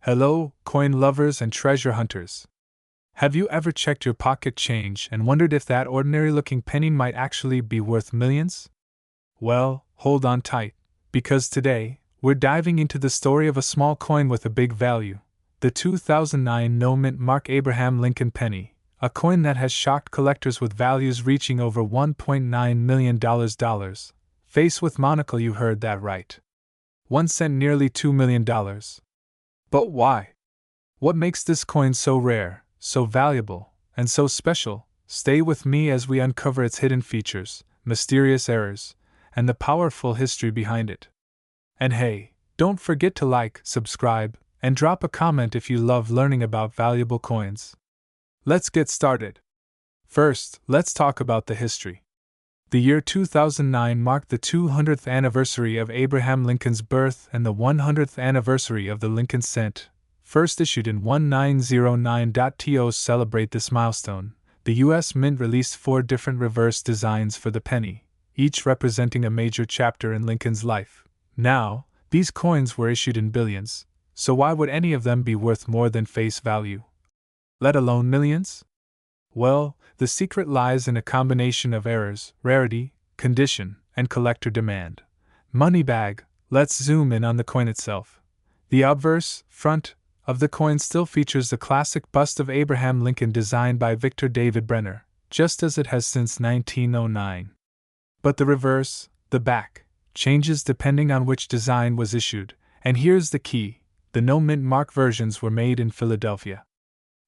Hello, coin lovers and treasure hunters. Have you ever checked your pocket change and wondered if that ordinary looking penny might actually be worth millions? Well, hold on tight, because today, we're diving into the story of a small coin with a big value, the 2009 no-mint Mark Abraham Lincoln penny, a coin that has shocked collectors with values reaching over $1.9 million. Face with monocle, you heard that right. 1 cent, nearly $2 million. But why? What makes this coin so rare, so valuable, and so special? Stay with me as we uncover its hidden features, mysterious errors, and the powerful history behind it. And hey, don't forget to like, subscribe, and drop a comment if you love learning about valuable coins. Let's get started. First, let's talk about the history. The year 2009 marked the 200th anniversary of Abraham Lincoln's birth and the 100th anniversary of the Lincoln cent, first issued in 1909. To celebrate this milestone, the U.S. Mint released 4 different reverse designs for the penny, each representing a major chapter in Lincoln's life. Now, these coins were issued in billions, so why would any of them be worth more than face value? Let alone millions? Well, the secret lies in a combination of errors, rarity, condition, and collector demand. Money bag, let's zoom in on the coin itself. The obverse, front, of the coin still features the classic bust of Abraham Lincoln designed by Victor David Brenner, just as it has since 1909. But the reverse, the back, changes depending on which design was issued, and here's the key: the no-mint mark versions were made in Philadelphia.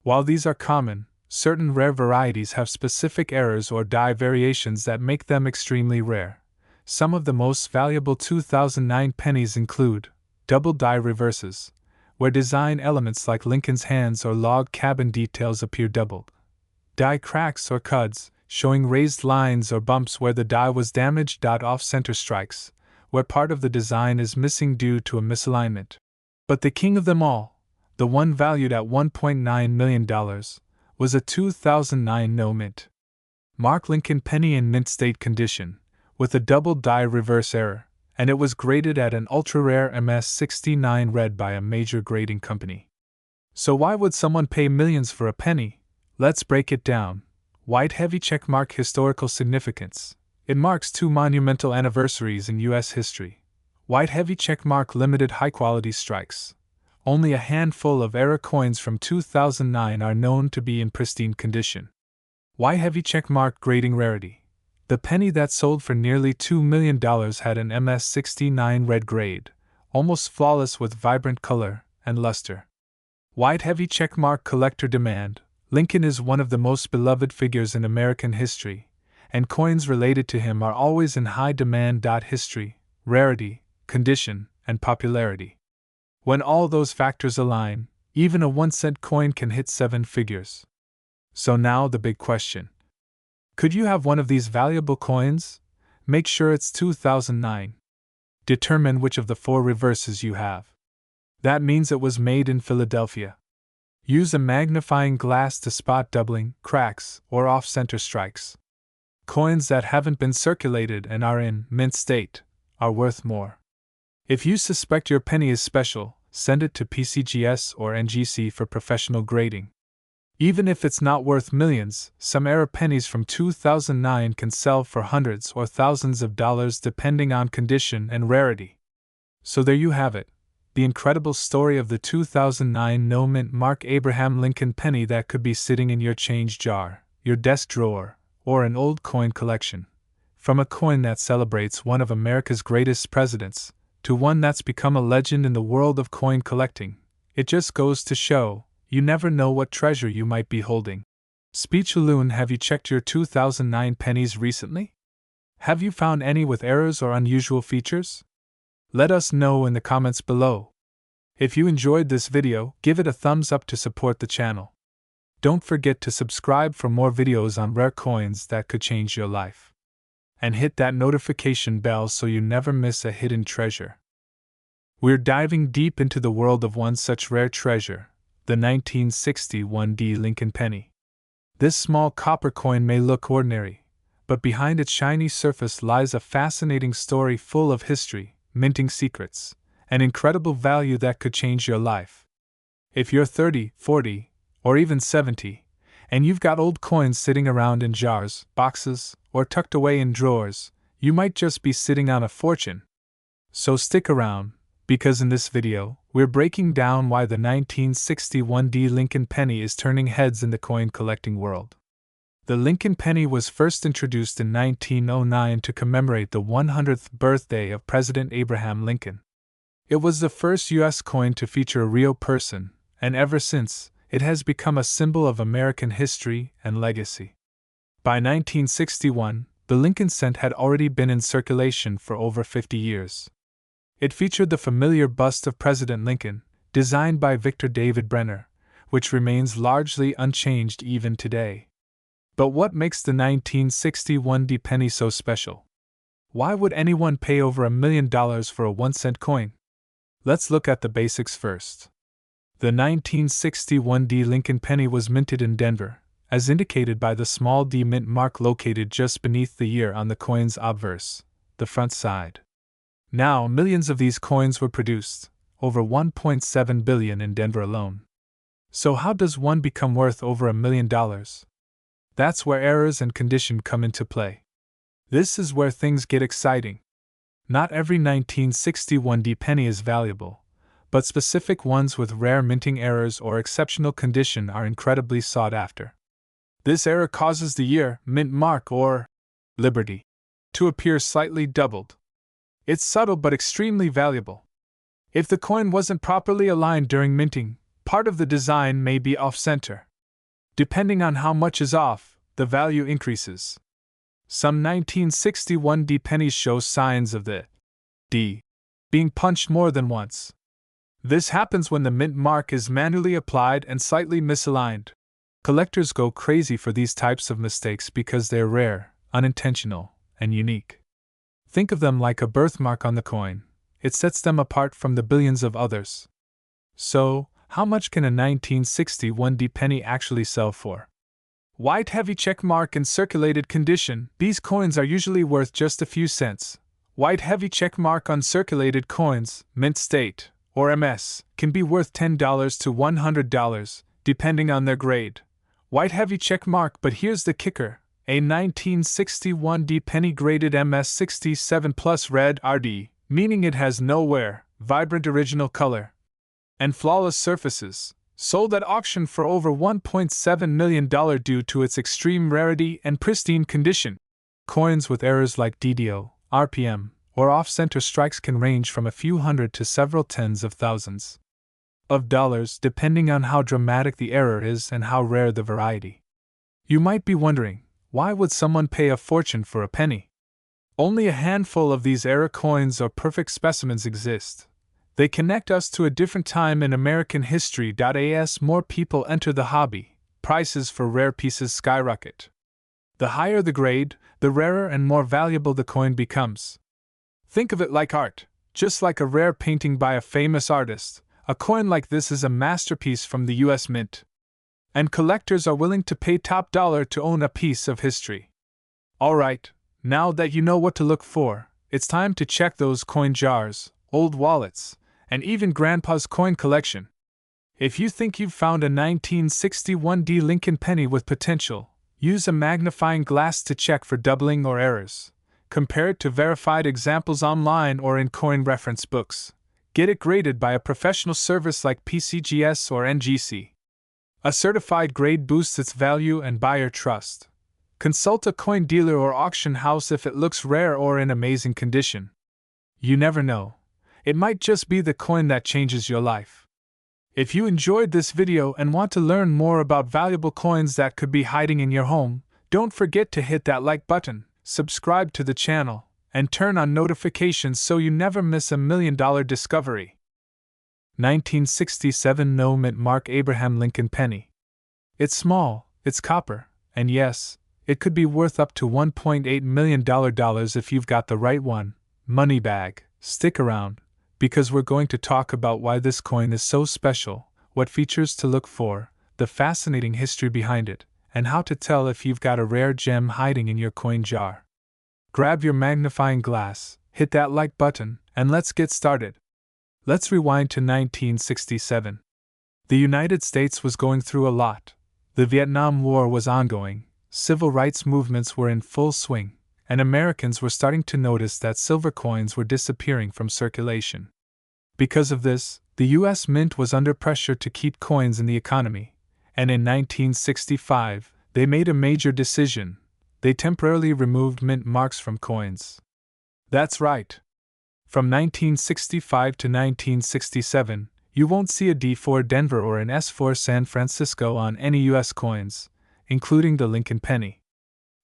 While these are common, certain rare varieties have specific errors or die variations that make them extremely rare. Some of the most valuable 2009 pennies include double die reverses, where design elements like Lincoln's hands or log cabin details appear doubled. Die cracks or cuds, showing raised lines or bumps where the die was damaged. Off-center strikes, where part of the design is missing due to a misalignment. But the king of them all, the one valued at $1.9 million, was a 2009 no-mint Mark Lincoln penny in mint state condition, with a double die reverse error, and it was graded at an ultra-rare MS69 red by a major grading company. So why would someone pay millions for a penny? Let's break it down. White heavy checkmark. Historical significance. It marks 2 monumental anniversaries in U.S. history. White heavy checkmark. Limited high-quality strikes. Only a handful of error coins from 2009 are known to be in pristine condition. White heavy checkmark. Grading rarity. The penny that sold for nearly $2 million had an MS69 red grade, almost flawless with vibrant color and luster. White heavy checkmark. Collector demand. Lincoln is one of the most beloved figures in American history, and coins related to him are always in high demand. History, rarity, condition, and popularity. When all those factors align, even a 1-cent coin can hit 7 figures. So now the big question. Could you have one of these valuable coins? Make sure it's 2009. Determine which of the 4 reverses you have. That means it was made in Philadelphia. Use a magnifying glass to spot doubling, cracks, or off-center strikes. Coins that haven't been circulated and are in mint state are worth more. If you suspect your penny is special, send it to PCGS or NGC for professional grading. Even if it's not worth millions, some error pennies from 2009 can sell for hundreds or thousands of dollars depending on condition and rarity. So there you have it, the incredible story of the 2009 no-mint Mark Abraham Lincoln penny that could be sitting in your change jar, your desk drawer, or an old coin collection. From a coin that celebrates one of America's greatest presidents, to one that's become a legend in the world of coin collecting, it just goes to show, you never know what treasure you might be holding. Speechaloon, have you checked your 2009 pennies recently? Have you found any with errors or unusual features? Let us know in the comments below. If you enjoyed this video, give it a thumbs up to support the channel. Don't forget to subscribe for more videos on rare coins that could change your life. And hit that notification bell so you never miss a hidden treasure. We're diving deep into the world of one such rare treasure, the 1961 Lincoln penny. This small copper coin may look ordinary, but behind its shiny surface lies a fascinating story full of history, minting secrets, and incredible value that could change your life. If you're 30, 40, or even 70, and you've got old coins sitting around in jars, boxes, or tucked away in drawers, you might just be sitting on a fortune. So stick around, because in this video, we're breaking down why the 1961 Lincoln penny is turning heads in the coin collecting world. The Lincoln penny was first introduced in 1909 to commemorate the 100th birthday of President Abraham Lincoln. It was the first U.S. coin to feature a real person, and ever since, it has become a symbol of American history and legacy. By 1961, the Lincoln cent had already been in circulation for over 50 years. It featured the familiar bust of President Lincoln, designed by Victor David Brenner, which remains largely unchanged even today. But what makes the 1961 penny so special? Why would anyone pay over $1 million for a 1-cent coin? Let's look at the basics first. The 1961 Lincoln penny was minted in Denver, as indicated by the small D mint mark located just beneath the year on the coin's obverse, the front side. Now, millions of these coins were produced, over 1.7 billion in Denver alone. So how does one become worth over $1 million? That's where errors and condition come into play. This is where things get exciting. Not every 1961 penny is valuable, but specific ones with rare minting errors or exceptional condition are incredibly sought after. This error causes the year, mint mark, or Liberty, to appear slightly doubled. It's subtle but extremely valuable. If the coin wasn't properly aligned during minting, part of the design may be off-center. Depending on how much is off, the value increases. Some 1961 pennies show signs of the D being punched more than once. This happens when the mint mark is manually applied and slightly misaligned. Collectors go crazy for these types of mistakes because they're rare, unintentional, and unique. Think of them like a birthmark on the coin. It sets them apart from the billions of others. So, how much can a 1961 penny actually sell for? White heavy check mark in circulated condition, these coins are usually worth just a few cents. White heavy check mark on circulated coins, mint state, or MS, can be worth $10 to $100, depending on their grade. White heavy check mark, but here's the kicker. A 1961 penny graded MS 67 plus red RD, meaning it has no wear, vibrant original color, and flawless surfaces, sold at auction for over $1.7 million due to its extreme rarity and pristine condition. Coins with errors like DDO, RPM, or off-center strikes can range from a few hundred to several tens of thousands of dollars, depending on how dramatic the error is and how rare the variety. You might be wondering, why would someone pay a fortune for a penny? Only a handful of these error coins or perfect specimens exist. They connect us to a different time in American history. As more people enter the hobby, prices for rare pieces skyrocket. The higher the grade, the rarer and more valuable the coin becomes. Think of it like art. Just like a rare painting by a famous artist, a coin like this is a masterpiece from the U.S. Mint. And collectors are willing to pay top dollar to own a piece of history. Alright, now that you know what to look for, it's time to check those coin jars, old wallets, and even Grandpa's coin collection. If you think you've found a 1961 Lincoln penny with potential, use a magnifying glass to check for doubling or errors. Compare it to verified examples online or in coin reference books. Get it graded by a professional service like PCGS or NGC. A certified grade boosts its value and buyer trust. Consult a coin dealer or auction house if it looks rare or in amazing condition. You never know. It might just be the coin that changes your life. If you enjoyed this video and want to learn more about valuable coins that could be hiding in your home, don't forget to hit that like button, subscribe to the channel, and turn on notifications so you never miss $1 million discovery. 1967 No Mint Mark Abraham Lincoln penny. It's small, it's copper, and yes, it could be worth up to $1.8 million if you've got the right one. Money bag. Stick around, because we're going to talk about why this coin is so special, what features to look for, the fascinating history behind it, and how to tell if you've got a rare gem hiding in your coin jar. Grab your magnifying glass, hit that like button, and let's get started. Let's rewind to 1967. The United States was going through a lot. The Vietnam War was ongoing, civil rights movements were in full swing, and Americans were starting to notice that silver coins were disappearing from circulation. Because of this, the U.S. Mint was under pressure to keep coins in the economy, and in 1965, they made a major decision. They temporarily removed mint marks from coins. That's right. From 1965 to 1967, you won't see a D for Denver or an S for San Francisco on any U.S. coins, including the Lincoln penny.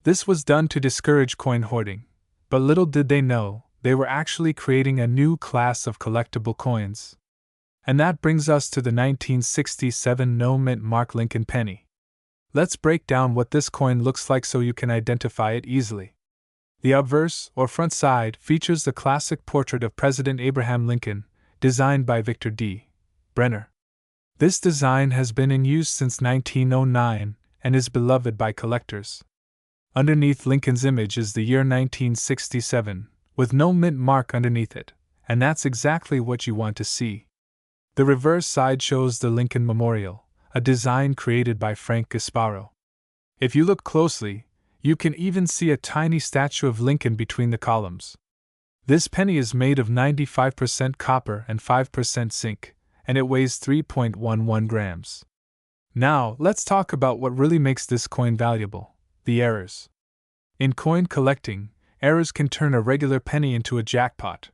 This was done to discourage coin hoarding, but little did they know, they were actually creating a new class of collectible coins. And that brings us to the 1967 no mint mark Lincoln penny. Let's break down what this coin looks like so you can identify it easily. The obverse, or front side, features the classic portrait of President Abraham Lincoln, designed by Victor D. Brenner. This design has been in use since 1909 and is beloved by collectors. Underneath Lincoln's image is the year 1967, with no mint mark underneath it, and that's exactly what you want to see. The reverse side shows the Lincoln Memorial, a design created by Frank Gasparo. If you look closely, you can even see a tiny statue of Lincoln between the columns. This penny is made of 95% copper and 5% zinc, and it weighs 3.11 grams. Now, let's talk about what really makes this coin valuable: the errors. In coin collecting, errors can turn a regular penny into a jackpot.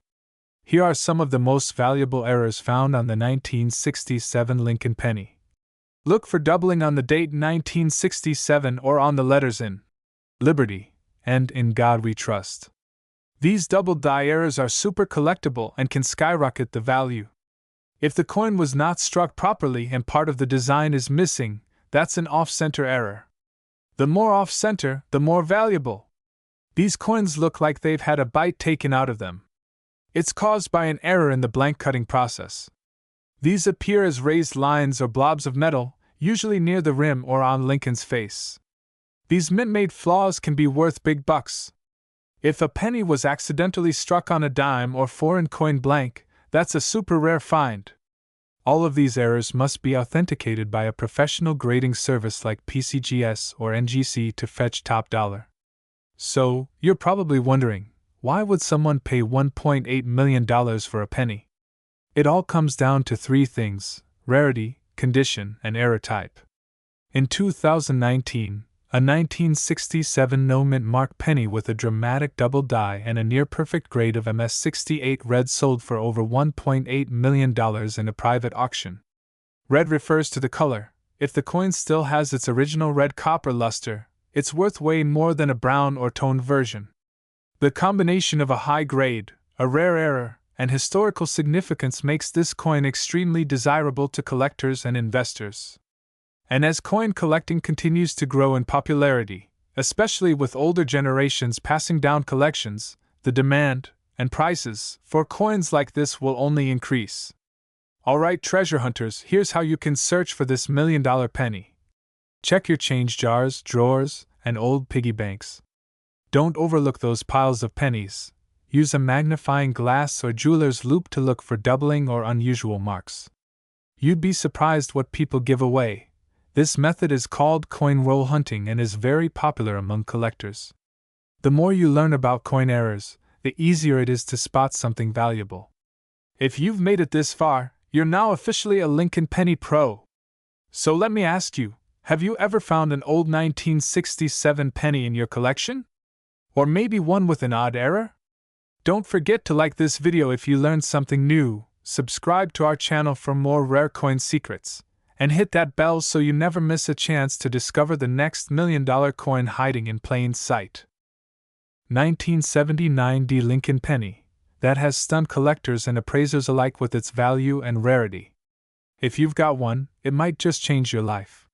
Here are some of the most valuable errors found on the 1967 Lincoln penny. Look for doubling on the date 1967 or on the letters in Liberty and In God We Trust. These double die errors are super collectible and can skyrocket the value. If the coin was not struck properly and part of the design is missing, that's an off-center error. The more off-center, the more valuable. These coins look like they've had a bite taken out of them. It's caused by an error in the blank cutting process. These appear as raised lines or blobs of metal, usually near the rim or on Lincoln's face. These mint-made flaws can be worth big bucks. If a penny was accidentally struck on a dime or foreign coin blank, that's a super rare find. All of these errors must be authenticated by a professional grading service like PCGS or NGC to fetch top dollar. So, you're probably wondering, why would someone pay $1.8 million for a penny? It all comes down to three things: rarity, condition, and error type. In 2019, a 1967 no mint mark penny with a dramatic double die and a near-perfect grade of MS68 red sold for over $1.8 million in a private auction. Red refers to the color. If the coin still has its original red copper luster, it's worth way more than a brown or toned version. The combination of a high grade, a rare error, and historical significance makes this coin extremely desirable to collectors and investors. And as coin collecting continues to grow in popularity, especially with older generations passing down collections, the demand and prices for coins like this will only increase. Alright, treasure hunters, here's how you can search for this $1 million penny. Check your change jars, drawers, and old piggy banks. Don't overlook those piles of pennies. Use a magnifying glass or jeweler's loupe to look for doubling or unusual marks. You'd be surprised what people give away. This method is called coin roll hunting and is very popular among collectors. The more you learn about coin errors, the easier it is to spot something valuable. If you've made it this far, you're now officially a Lincoln Penny Pro. So let me ask you, have you ever found an old 1967 penny in your collection? Or maybe one with an odd error? Don't forget to like this video if you learned something new, subscribe to our channel for more rare coin secrets, and hit that bell so you never miss a chance to discover the next $1 million coin hiding in plain sight. 1979 D Lincoln Penny, that has stunned collectors and appraisers alike with its value and rarity. If you've got one, it might just change your life.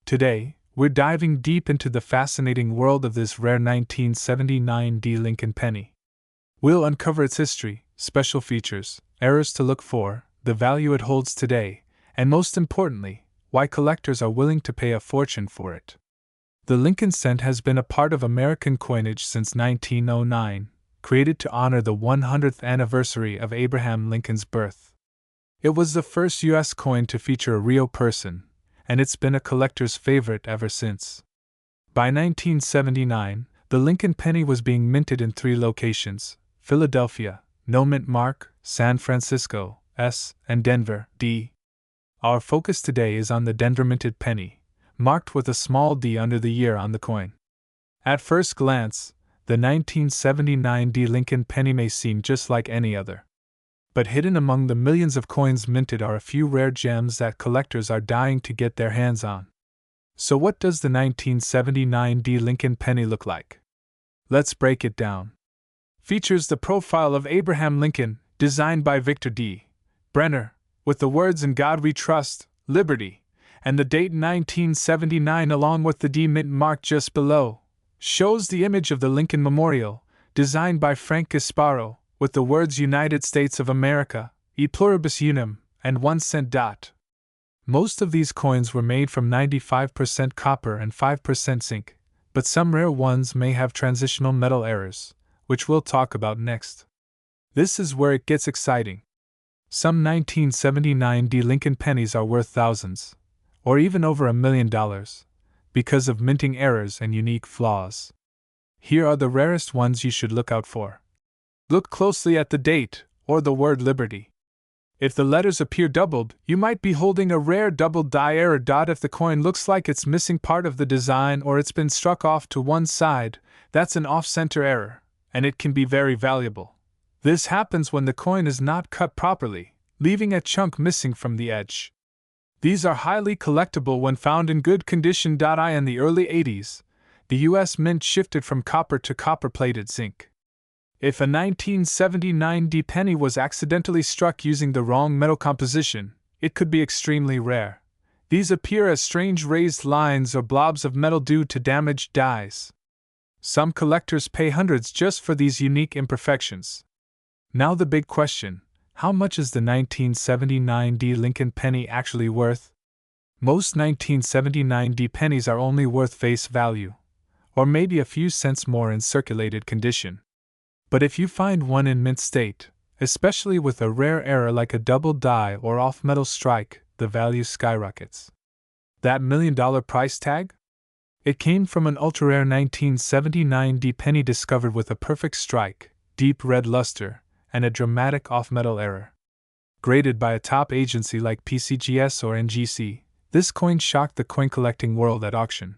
Today, we're diving deep into the fascinating world of this rare 1979 D Lincoln Penny. We'll uncover its history, special features, errors to look for, the value it holds today, and most importantly, why collectors are willing to pay a fortune for it. The Lincoln cent has been a part of American coinage since 1909, created to honor the 100th anniversary of Abraham Lincoln's birth. It was the first U.S. coin to feature a real person, and it's been a collector's favorite ever since. By 1979, the Lincoln penny was being minted in 3 locations: Philadelphia, no mint mark, San Francisco, S, and Denver, D. Our focus today is on the Denver minted penny, marked with a small d under the year on the coin. At first glance, the 1979 D Lincoln penny may seem just like any other. But hidden among the millions of coins minted are a few rare gems that collectors are dying to get their hands on. So what does the 1979 D Lincoln penny look like? Let's break it down. Features the profile of Abraham Lincoln, designed by Victor D. Brenner, with the words "In God We Trust, Liberty," and the date 1979 along with the D mint mark just below. Shows the image of the Lincoln Memorial, designed by Frank Gasparo, with the words "United States of America, e pluribus unum," and 1 cent dot. Most of these coins were made from 95% copper and 5% zinc, but some rare ones may have transitional metal errors, which we'll talk about next. This is where it gets exciting. Some 1979 D Lincoln pennies are worth thousands, or even over $1 million, because of minting errors and unique flaws. Here are the rarest ones you should look out for. Look closely at the date, or the word Liberty. If the letters appear doubled, you might be holding a rare double die error. If the coin looks like it's missing part of the design or it's been struck off to one side, that's an off-center error, and it can be very valuable. This happens when the coin is not cut properly, leaving a chunk missing from the edge. These are highly collectible when found in good condition. In the early 80s, the U.S. Mint shifted from copper to copper-plated zinc. If a 1979 D penny was accidentally struck using the wrong metal composition, it could be extremely rare. These appear as strange raised lines or blobs of metal due to damaged dies. Some collectors pay hundreds just for these unique imperfections. Now the big question: how much is the 1979 D Lincoln penny actually worth? Most 1979 D pennies are only worth face value, or maybe a few cents more in circulated condition. But if you find one in mint state, especially with a rare error like a double die or off-metal strike, the value skyrockets. That $1 million price tag? It came from an ultra-rare 1979 D penny discovered with a perfect strike, deep red luster, and a dramatic off-metal error. Graded by a top agency like PCGS or NGC, this coin shocked the coin-collecting world at auction.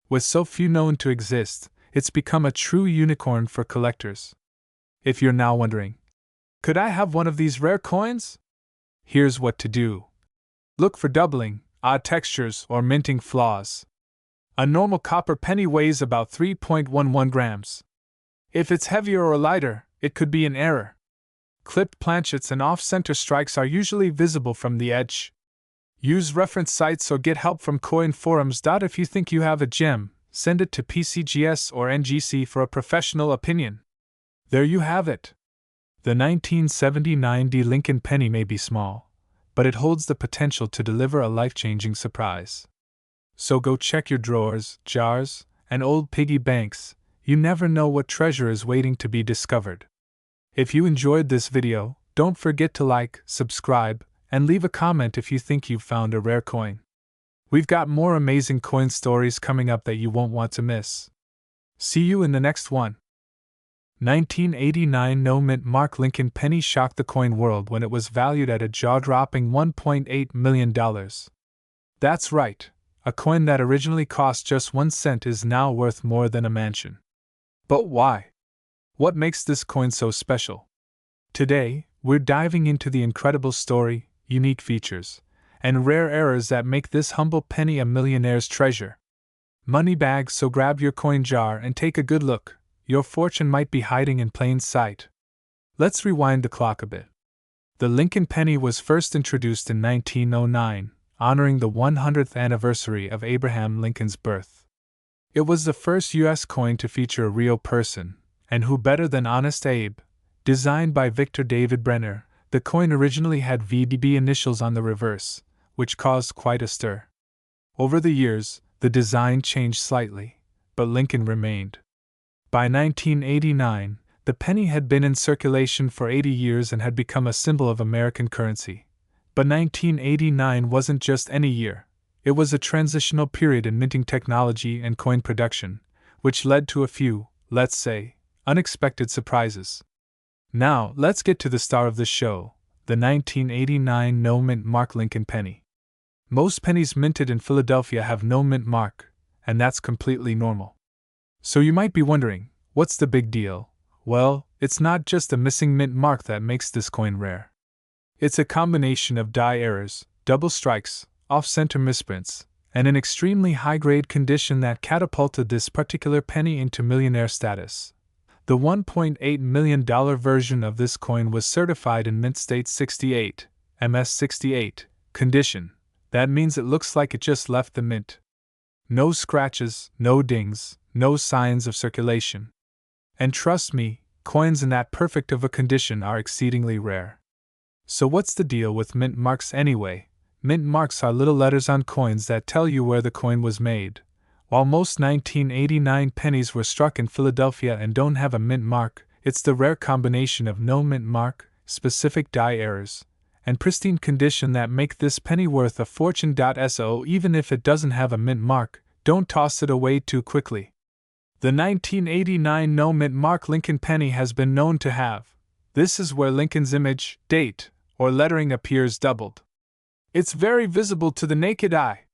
With so few known to exist, it's become a true unicorn for collectors. If you're now wondering, could I have one of these rare coins? Here's what to do. Look for doubling, odd textures, or minting flaws. A normal copper penny weighs about 3.11 grams. If it's heavier or lighter, it could be an error. Clipped planchets and off-center strikes are usually visible from the edge. Use reference sites or get help from coin forums. If you think you have a gem, send it to PCGS or NGC for a professional opinion. There you have it. The 1979 D Lincoln penny may be small, but it holds the potential to deliver a life-changing surprise. So go check your drawers, jars, and old piggy banks. You never know what treasure is waiting to be discovered. If you enjoyed this video, don't forget to like, subscribe, and leave a comment if you think you've found a rare coin. We've got more amazing coin stories coming up that you won't want to miss. See you in the next one. 1989 no mint mark Lincoln penny shocked the coin world when it was valued at a jaw-dropping $1.8 million. That's right, a coin that originally cost just 1 cent is now worth more than a mansion. But why? What makes this coin so special? Today, we're diving into the incredible story, unique features, and rare errors that make this humble penny a millionaire's treasure. Money bag, so grab your coin jar and take a good look. Your fortune might be hiding in plain sight. Let's rewind the clock a bit. The Lincoln penny was first introduced in 1909, honoring the 100th anniversary of Abraham Lincoln's birth. It was the first U.S. coin to feature a real person, and who better than Honest Abe? Designed by Victor David Brenner, the coin originally had VDB initials on the reverse, which caused quite a stir. Over the years, the design changed slightly, but Lincoln remained. By 1989, the penny had been in circulation for 80 years and had become a symbol of American currency, But 1989 wasn't just any year. It was a transitional period in minting technology and coin production, which led to a few, let's say, unexpected surprises. Now, let's get to the star of the show, the 1989 no mint mark Lincoln penny. Most pennies minted in Philadelphia have no mint mark, and that's completely normal. So you might be wondering, what's the big deal? Well, it's not just a missing mint mark that makes this coin rare. It's a combination of die errors, double strikes, off-center misprints, and an extremely high-grade condition that catapulted this particular penny into millionaire status. The $1.8 million version of this coin was certified in Mint State 68, MS 68, condition. That means it looks like it just left the mint. No scratches, no dings, no signs of circulation. And trust me, coins in that perfect of a condition are exceedingly rare. So what's the deal with mint marks anyway? Mint marks are little letters on coins that tell you where the coin was made. While most 1989 pennies were struck in Philadelphia and don't have a mint mark, it's the rare combination of no mint mark, specific die errors, and pristine condition that make this penny worth a fortune. So even if it doesn't have a mint mark, don't toss it away too quickly. The 1989 no mint mark Lincoln penny has been known to have. This is where Lincoln's image, date, or lettering appears doubled. It's very visible to the naked eye.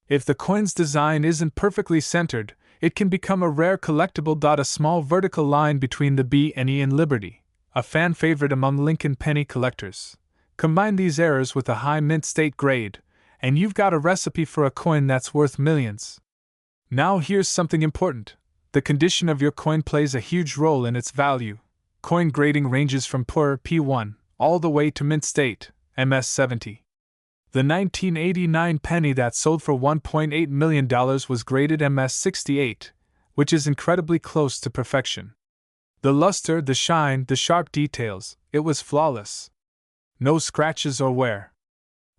If the coin's design isn't perfectly centered, it can become a rare collectible. A small vertical line between the B and E in Liberty, a fan favorite among Lincoln penny collectors. Combine these errors with a high mint state grade, and you've got a recipe for a coin that's worth millions. Now here's something important. The condition of your coin plays a huge role in its value. Coin grading ranges from poor P1 all the way to mint state, MS 70. The 1989 penny that sold for $1.8 million was graded MS 68, which is incredibly close to perfection. The luster, the shine, the sharp details, it was flawless. No scratches or wear.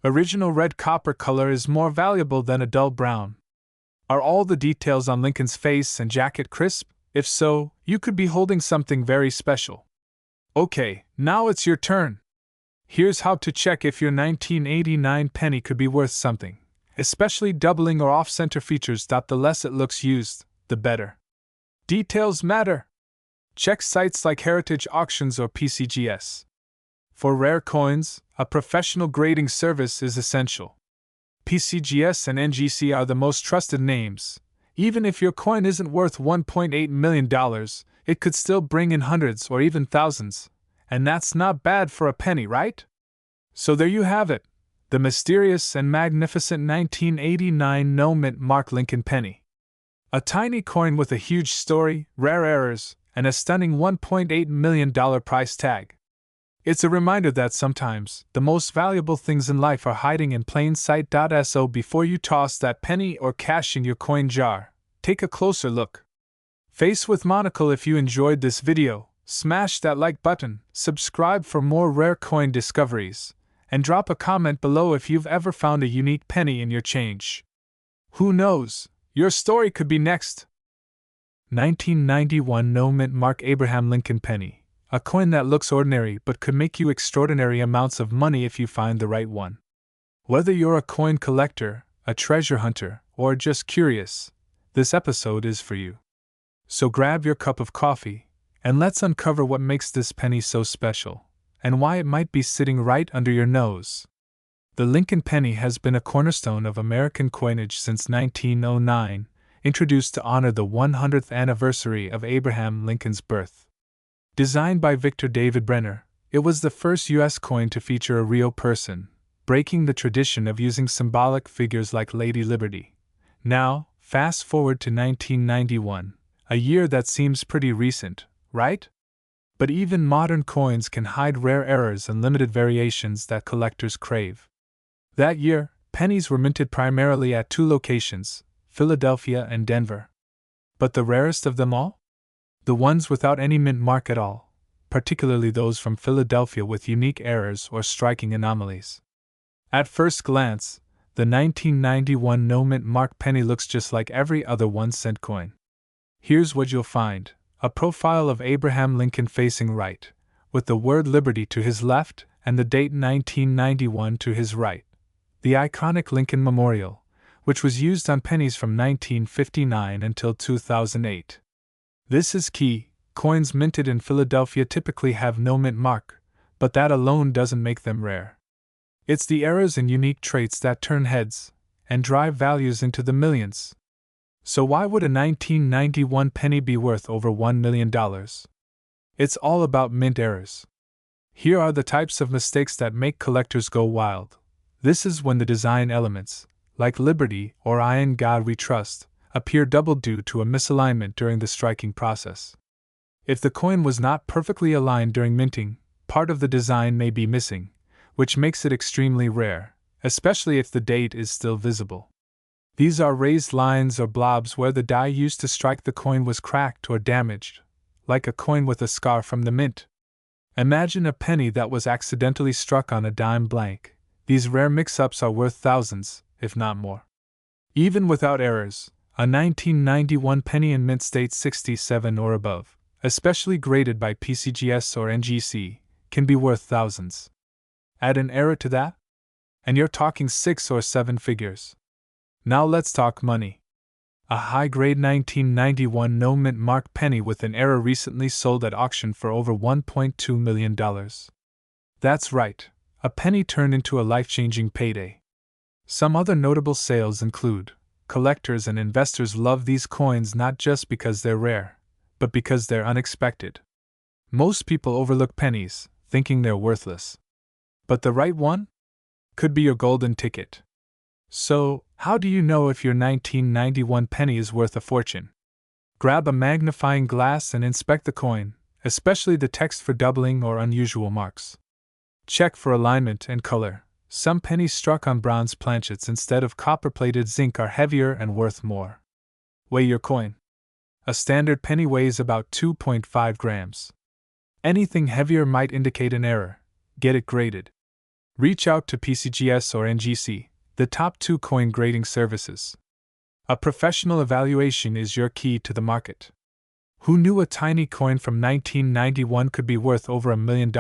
Original red copper color is more valuable than a dull brown. Are all the details on Lincoln's face and jacket crisp? If so, you could be holding something very special. Okay, now it's your turn. Here's how to check if your 1989 penny could be worth something, especially doubling or off-center features. The less it looks used, the better. Details matter. Check sites like Heritage Auctions or PCGS. For rare coins, a professional grading service is essential. PCGS and NGC are the most trusted names. Even if your coin isn't worth $1.8 million, it could still bring in hundreds or even thousands. And that's not bad for a penny, right? So there you have it, the mysterious and magnificent 1989 no mint mark Lincoln penny. A tiny coin with a huge story, rare errors, and a stunning $1.8 million price tag. It's a reminder that sometimes the most valuable things in life are hiding in plain sight. So before you toss that penny or cash in your coin jar, take a closer look. Face with monocle. If you enjoyed this video, smash that like button, subscribe for more rare coin discoveries, and drop a comment below if you've ever found a unique penny in your change. Who knows, your story could be next. 1991 no mint mark Abraham Lincoln penny. A coin that looks ordinary but could make you extraordinary amounts of money if you find the right one. Whether you're a coin collector, a treasure hunter, or just curious, this episode is for you. So grab your cup of coffee, and let's uncover what makes this penny so special, and why it might be sitting right under your nose. The Lincoln penny has been a cornerstone of American coinage since 1909, introduced to honor the 100th anniversary of Abraham Lincoln's birth. Designed by Victor David Brenner, it was the first U.S. coin to feature a real person, breaking the tradition of using symbolic figures like Lady Liberty. Now, fast forward to 1991, a year that seems pretty recent, right? But even modern coins can hide rare errors and limited variations that collectors crave. That year, pennies were minted primarily at two locations, Philadelphia and Denver. But the rarest of them all? The ones without any mint mark at all, particularly those from Philadelphia with unique errors or striking anomalies. At first glance, the 1991 no mint mark penny looks just like every other 1-cent coin. Here's what you'll find: a profile of Abraham Lincoln facing right, with the word Liberty to his left, and the date 1991 to his right. The iconic Lincoln Memorial, which was used on pennies from 1959 until 2008. This is key. Coins minted in Philadelphia typically have no mint mark, but that alone doesn't make them rare. It's the errors and unique traits that turn heads and drive values into the millions. So why would a 1991 penny be worth over $1 million? It's all about mint errors. Here are the types of mistakes that make collectors go wild. This is when the design elements, like Liberty or I in God We Trust, appear double due to a misalignment during the striking process. If the coin was not perfectly aligned during minting, part of the design may be missing, which makes it extremely rare, especially if the date is still visible. These are raised lines or blobs where the die used to strike the coin was cracked or damaged, like a coin with a scar from the mint. Imagine a penny that was accidentally struck on a dime blank. These rare mix-ups are worth thousands, if not more. Even without errors, a 1991 penny in mint state 67 or above, especially graded by PCGS or NGC, can be worth thousands. Add an error to that, and you're talking 6 or 7 figures. Now let's talk money. A high-grade 1991 no-mint mark penny with an error recently sold at auction for over $1.2 million. That's right, a penny turned into a life-changing payday. Some other notable sales include: collectors and investors love these coins not just because they're rare, but because they're unexpected. Most people overlook pennies, thinking they're worthless. But the right one? Could be your golden ticket. So, how do you know if your 1991 penny is worth a fortune? Grab a magnifying glass and inspect the coin, especially the text for doubling or unusual marks. Check for alignment and color. Some pennies struck on bronze planchets instead of copper-plated zinc are heavier and worth more. Weigh your coin. A standard penny weighs about 2.5 grams. Anything heavier might indicate an error. Get it graded. Reach out to PCGS or NGC, the top 2 coin grading services. A professional evaluation is your key to the market. Who knew a tiny coin from 1991 could be worth over $1 million?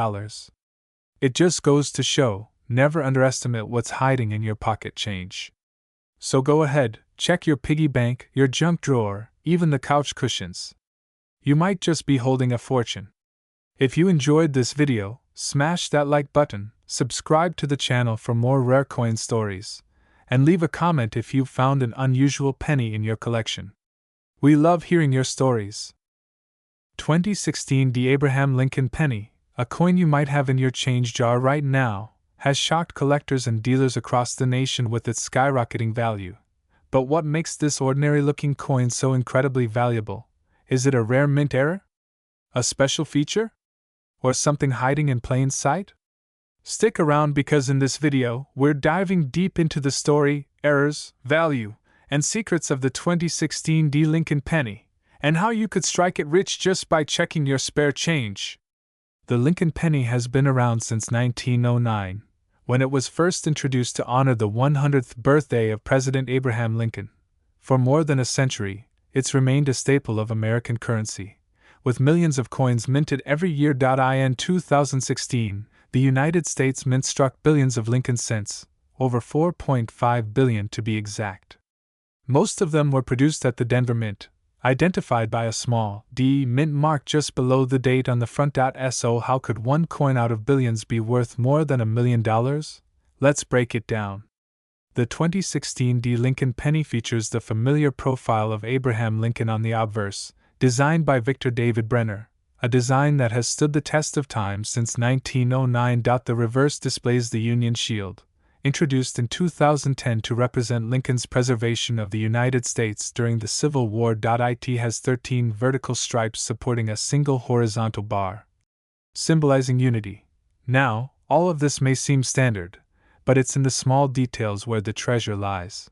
It just goes to show, never underestimate what's hiding in your pocket change. So go ahead, check your piggy bank, your junk drawer, even the couch cushions. You might just be holding a fortune. If you enjoyed this video, smash that like button, subscribe to the channel for more rare coin stories, and leave a comment if you've found an unusual penny in your collection. We love hearing your stories. 2016 The Abraham Lincoln Penny, a coin you might have in your change jar right now, has shocked collectors and dealers across the nation with its skyrocketing value. But what makes this ordinary-looking coin so incredibly valuable? Is it a rare mint error? A special feature? Or something hiding in plain sight? Stick around because in this video, we're diving deep into the story, errors, value, and secrets of the 2016 D. Lincoln penny, and how you could strike it rich just by checking your spare change. The Lincoln penny has been around since 1909, when it was first introduced to honor the 100th birthday of President Abraham Lincoln. For more than a century, it's remained a staple of American currency, with millions of coins minted every year. In 2016, the United States Mint struck billions of Lincoln cents, over 4.5 billion to be exact. Most of them were produced at the Denver Mint, identified by a small D mint mark just below the date on the front. So how could one coin out of billions be worth more than $1 million? Let's break it down. The 2016 D. Lincoln penny features the familiar profile of Abraham Lincoln on the obverse, designed by Victor David Brenner, a design that has stood the test of time since 1909. The reverse displays the Union Shield, introduced in 2010 to represent Lincoln's preservation of the United States during the Civil War. It has 13 vertical stripes supporting a single horizontal bar, symbolizing unity. Now, all of this may seem standard, but it's in the small details where the treasure lies.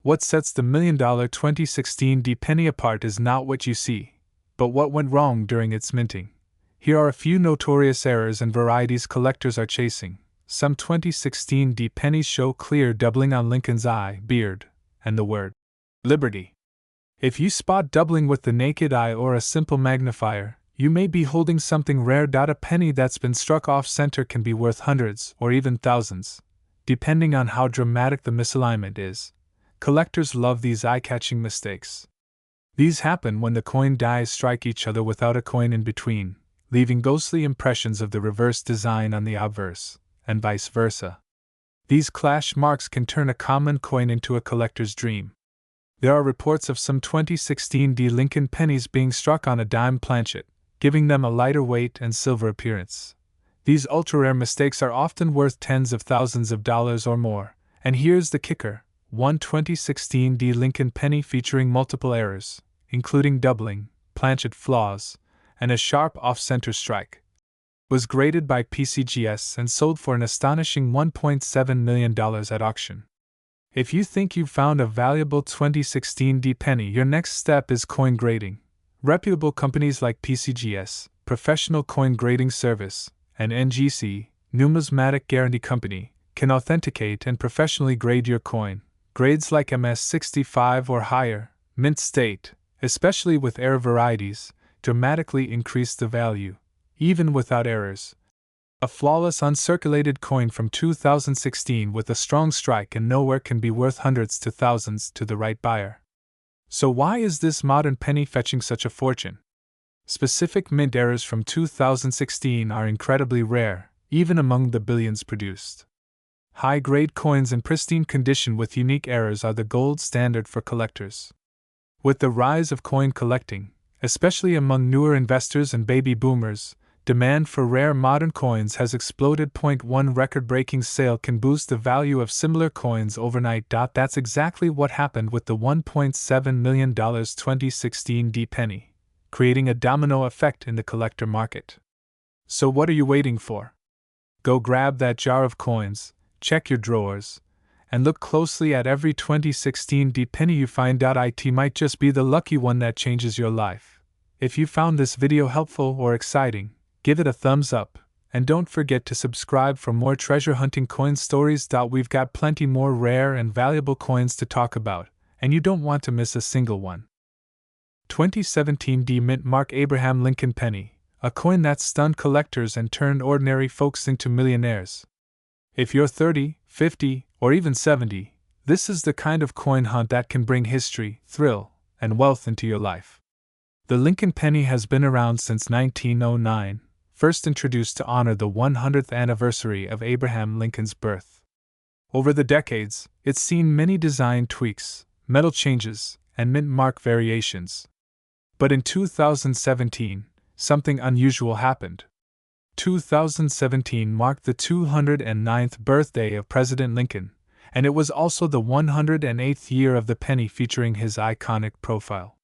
What sets the $1 million 2016 D penny apart is not what you see, but what went wrong during its minting. Here are a few notorious errors and varieties collectors are chasing. Some 2016 D pennies show clear doubling on Lincoln's eye, beard, and the word Liberty. If you spot doubling with the naked eye or a simple magnifier, You may be holding something rare. A penny that's been struck off center can be worth hundreds or even thousands, depending on how dramatic the misalignment is. Collectors love these eye-catching mistakes. These happen when the coin dies strike each other without a coin in between, leaving ghostly impressions of the reverse design on the obverse, and vice versa. These clash marks can turn a common coin into a collector's dream. There are reports of some 2016 Lincoln pennies being struck on a dime planchet, giving them a lighter weight and silver appearance. These ultra-rare mistakes are often worth tens of thousands of dollars or more, and here's the kicker: one 2016 Lincoln penny featuring multiple errors, including doubling, planchet flaws, and a sharp off-center strike, was graded by PCGS and sold for an astonishing $1.7 million at auction. If you think you've found a valuable 2016 penny, your next step is coin grading. Reputable companies like PCGS, Professional Coin Grading Service, and NGC, Numismatic Guarantee Company, can authenticate and professionally grade your coin. Grades like MS65 or higher, mint state, especially with error varieties, dramatically increase the value, even without errors. A flawless uncirculated coin from 2016 with a strong strike and nowhere can be worth hundreds to thousands to the right buyer. So why is this modern penny fetching such a fortune? Specific mint errors from 2016 are incredibly rare, even among the billions produced. High-grade coins in pristine condition with unique errors are the gold standard for collectors. With the rise of coin collecting, especially among newer investors and baby boomers, demand for rare modern coins has exploded. One record-breaking sale can boost the value of similar coins overnight. That's exactly what happened with the $1.7 million 2016 penny, creating a domino effect in the collector market. So what are you waiting for? Go grab that jar of coins, check your drawers, and look closely at every 2016 penny you find. It might just be the lucky one that changes your life. If you found this video helpful or exciting, give it a thumbs up, and don't forget to subscribe for more treasure hunting coin stories. We've got plenty more rare and valuable coins to talk about, and you don't want to miss a single one. 2017 Mint Mark Abraham Lincoln Penny, a coin that stunned collectors and turned ordinary folks into millionaires. If you're 30, 50, or even 70, this is the kind of coin hunt that can bring history, thrill, and wealth into your life. The Lincoln penny has been around since 1909, first introduced to honor the 100th anniversary of Abraham Lincoln's birth. Over the decades, it's seen many design tweaks, metal changes, and mint mark variations. But in 2017, something unusual happened. 2017 marked the 209th birthday of President Lincoln, and it was also the 108th year of the penny featuring his iconic profile.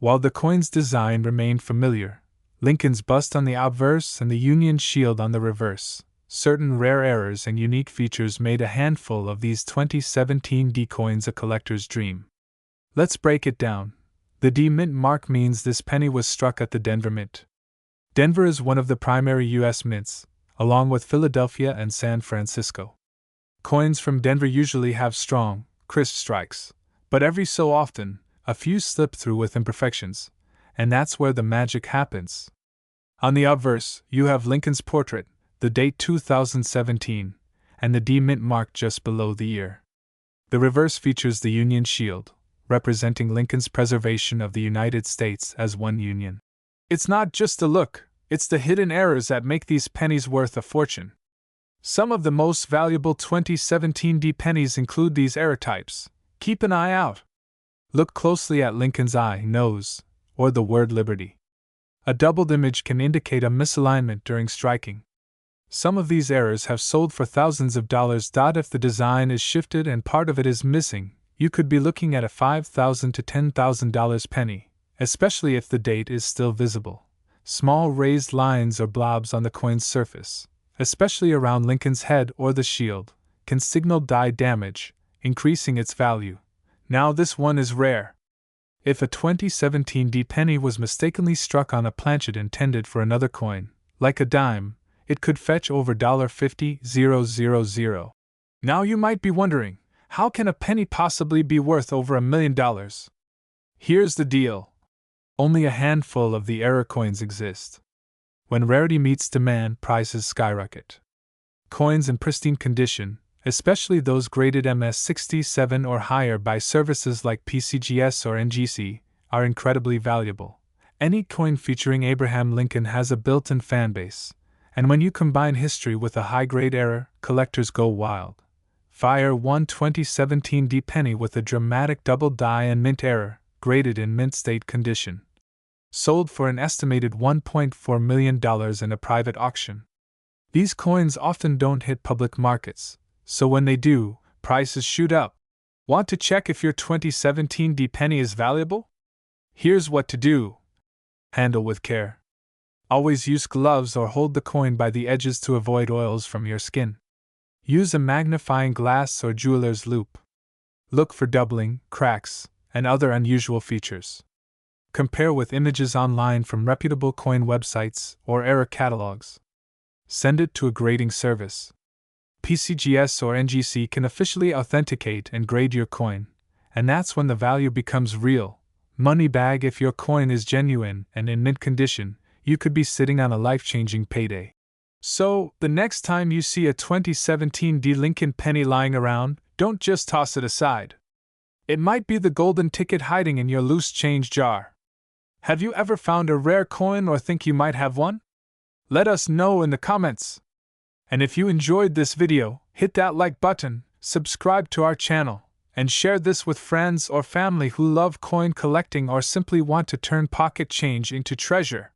While the coin's design remained familiar, Lincoln's bust on the obverse and the Union shield on the reverse, certain rare errors and unique features made a handful of these 2017 coins a collector's dream. Let's break it down. The Mint mark means this penny was struck at the Denver Mint. Denver is one of the primary U.S. mints, along with Philadelphia and San Francisco. Coins from Denver usually have strong, crisp strikes, but every so often, a few slip through with imperfections, and that's where the magic happens. On the obverse, you have Lincoln's portrait, the date 2017, and the Mint mark just below the year. The reverse features the Union shield, representing Lincoln's preservation of the United States as one union. It's not just the look, it's the hidden errors that make these pennies worth a fortune. Some of the most valuable 2017 pennies include these error types. Keep an eye out. Look closely at Lincoln's eye, nose, or the word Liberty. A doubled image can indicate a misalignment during striking. Some of these errors have sold for thousands of dollars. If the design is shifted and part of it is missing, you could be looking at a $5,000 to $10,000 penny, especially if the date is still visible. Small raised lines or blobs on the coin's surface, especially around Lincoln's head or the shield, can signal die damage, increasing its value. Now this one is rare. If a 2017 penny was mistakenly struck on a planchet intended for another coin, like a dime, it could fetch over $50,000. Now you might be wondering, how can a penny possibly be worth over $1 million? Here's the deal. Only a handful of the error coins exist. When rarity meets demand, prices skyrocket. Coins in pristine condition, especially those graded MS67 or higher by services like PCGS or NGC, are incredibly valuable. Any coin featuring Abraham Lincoln has a built-in fanbase, and when you combine history with a high-grade error, collectors go wild. Fire one 2017 D penny with a dramatic double die and mint error, graded in mint state condition. Sold for an estimated $1.4 million in a private auction. These coins often don't hit public markets, so when they do, prices shoot up. Want to check if your 2017 D penny is valuable? Here's what to do. Handle with care. Always use gloves or hold the coin by the edges to avoid oils from your skin. Use a magnifying glass or jeweler's loupe. Look for doubling, cracks, and other unusual features. Compare with images online from reputable coin websites or error catalogs. Send it to a grading service. PCGS or NGC can officially authenticate and grade your coin, and that's when the value becomes real. Money bag if your coin is genuine and in mint condition, you could be sitting on a life-changing payday. So, the next time you see a 2017 D Lincoln penny lying around, don't just toss it aside. It might be the golden ticket hiding in your loose change jar. Have you ever found a rare coin or think you might have one? Let us know in the comments. And if you enjoyed this video, hit that like button, subscribe to our channel, and share this with friends or family who love coin collecting or simply want to turn pocket change into treasure.